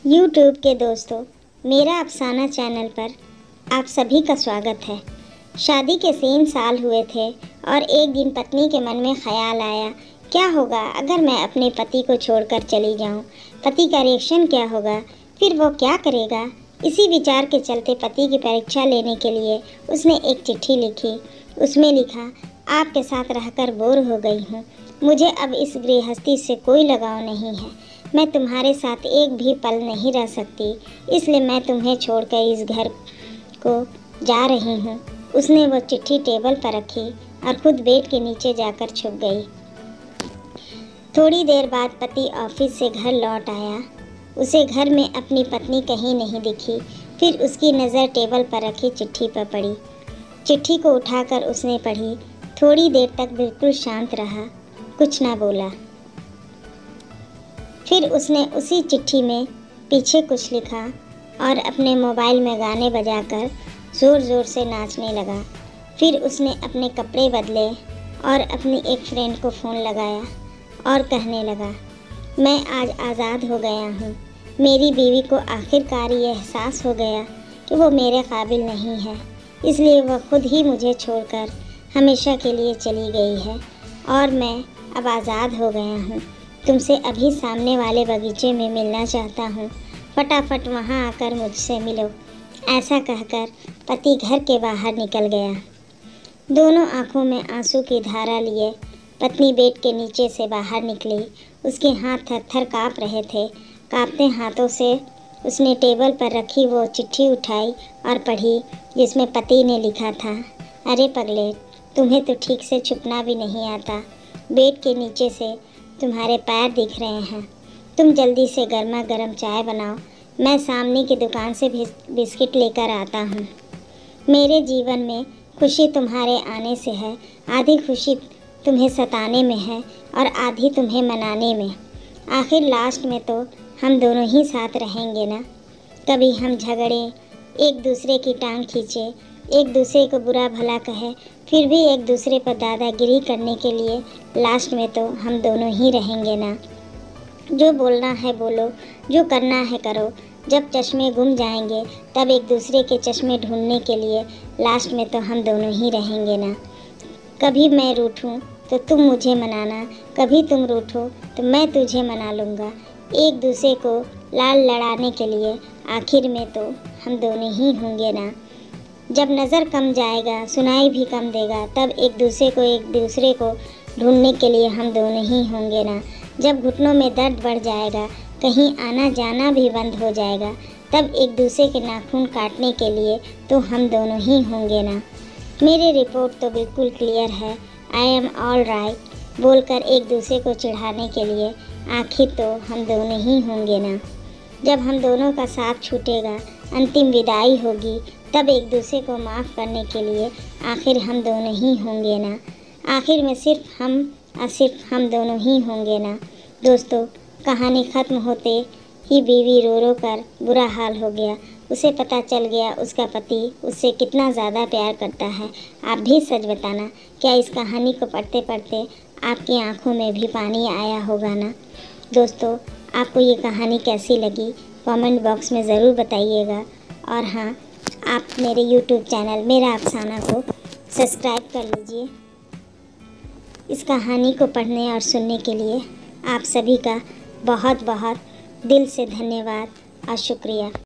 YouTube के दोस्तों, मेरा अफसाना चैनल पर आप सभी का स्वागत है। शादी के 3 साल हुए थे और एक दिन पत्नी के मन में ख्याल आया, क्या होगा अगर मैं अपने पति को छोड़कर चली जाऊं? पति का रिएक्शन क्या होगा? फिर वो क्या करेगा? इसी विचार के चलते पति की परीक्षा लेने के लिए उसने एक चिट्ठी लिखी। उसमें लिखा, आपके साथ रहकर बोर हो गई हूँ। मुझे अब इस गृहस्थी से कोई लगाव नहीं है। मैं तुम्हारे साथ एक भी पल नहीं रह सकती, इसलिए मैं तुम्हें छोड़कर इस घर को जा रही हूँ। उसने वो चिट्ठी टेबल पर रखी और खुद बेड के नीचे जाकर छुप गई। थोड़ी देर बाद पति ऑफिस से घर लौट आया। उसे घर में अपनी पत्नी कहीं नहीं दिखी। फिर उसकी नज़र टेबल पर रखी चिट्ठी पर पड़ी। चिट्ठी को उठाकर उसने पढ़ी। थोड़ी देर तक बिल्कुल शांत रहा, कुछ ना बोला। फिर उसने उसी चिट्ठी में पीछे कुछ लिखा और अपने मोबाइल में गाने बजाकर ज़ोर ज़ोर से नाचने लगा। फिर उसने अपने कपड़े बदले और अपनी एक फ्रेंड को फ़ोन लगाया और कहने लगा, मैं आज आज़ाद हो गया हूँ। मेरी बीवी को आखिरकार ये एहसास हो गया कि वो मेरे काबिल नहीं है, इसलिए वह खुद ही मुझे छोड़कर हमेशा के लिए चली गई है और मैं अब आज़ाद हो गया हूँ। तुमसे अभी सामने वाले बगीचे में मिलना चाहता हूँ, फटाफट वहाँ आकर मुझसे मिलो। ऐसा कहकर पति घर के बाहर निकल गया। दोनों आँखों में आंसू की धारा लिए पत्नी बेड के नीचे से बाहर निकली। उसके हाथ थर-थर काँप रहे थे। काँपते हाथों से उसने टेबल पर रखी वो चिट्ठी उठाई और पढ़ी, जिसमें पति ने लिखा था, अरे पगलेट, तुम्हें तो ठीक से छुपना भी नहीं आता। बेड के नीचे से तुम्हारे पैर दिख रहे हैं। तुम जल्दी से गर्मा गर्म चाय बनाओ, मैं सामने की दुकान से बिस्किट लेकर आता हूँ। मेरे जीवन में खुशी तुम्हारे आने से है, आधी खुशी तुम्हें सताने में है और आधी तुम्हें मनाने में। आखिर लास्ट में तो हम दोनों ही साथ रहेंगे ना। कभी हम झगड़े, एक दूसरे की टांग खींचे, एक दूसरे को बुरा भला कहे, फिर भी एक दूसरे पर दादागिरी करने के लिए लास्ट में तो हम दोनों ही रहेंगे ना। जो बोलना है बोलो, जो करना है करो। जब चश्मे गुम जाएंगे तब एक दूसरे के चश्मे ढूंढने के लिए लास्ट में तो हम दोनों ही रहेंगे ना। कभी मैं रूठूं तो तुम मुझे मनाना, कभी तुम रूठो तो मैं तुझे मना लूँगा। एक दूसरे को लाल लड़ाने के लिए आखिर में तो हम दोनों ही होंगे ना। जब नज़र कम जाएगा, सुनाई भी कम देगा, तब एक दूसरे को ढूंढने के लिए हम दोनों ही होंगे ना। जब घुटनों में दर्द बढ़ जाएगा, कहीं आना जाना भी बंद हो जाएगा, तब एक दूसरे के नाखून काटने के लिए तो हम दोनों ही होंगे ना। मेरी रिपोर्ट तो बिल्कुल क्लियर है, आई एम ऑल राइट बोलकर एक दूसरे को चिढ़ाने के लिए आखिर तो हम दोनों ही होंगे ना। जब हम दोनों का साथ छूटेगा, अंतिम विदाई होगी, तब एक दूसरे को माफ़ करने के लिए आखिर हम दोनों ही होंगे ना। आखिर में सिर्फ हम दोनों ही होंगे ना। दोस्तों, कहानी ख़त्म होते ही बीवी रो रो कर बुरा हाल हो गया। उसे पता चल गया उसका पति उससे कितना ज़्यादा प्यार करता है। आप भी सच बताना, क्या इस कहानी को पढ़ते पढ़ते आपकी आंखों में भी पानी आया होगा ना। दोस्तों, आपको ये कहानी कैसी लगी कमेंट बॉक्स में ज़रूर बताइएगा। और हाँ, आप मेरे यूट्यूब चैनल मेरा अफसाना को सब्सक्राइब कर लीजिए। इस कहानी को पढ़ने और सुनने के लिए आप सभी का बहुत बहुत दिल से धन्यवाद और शुक्रिया।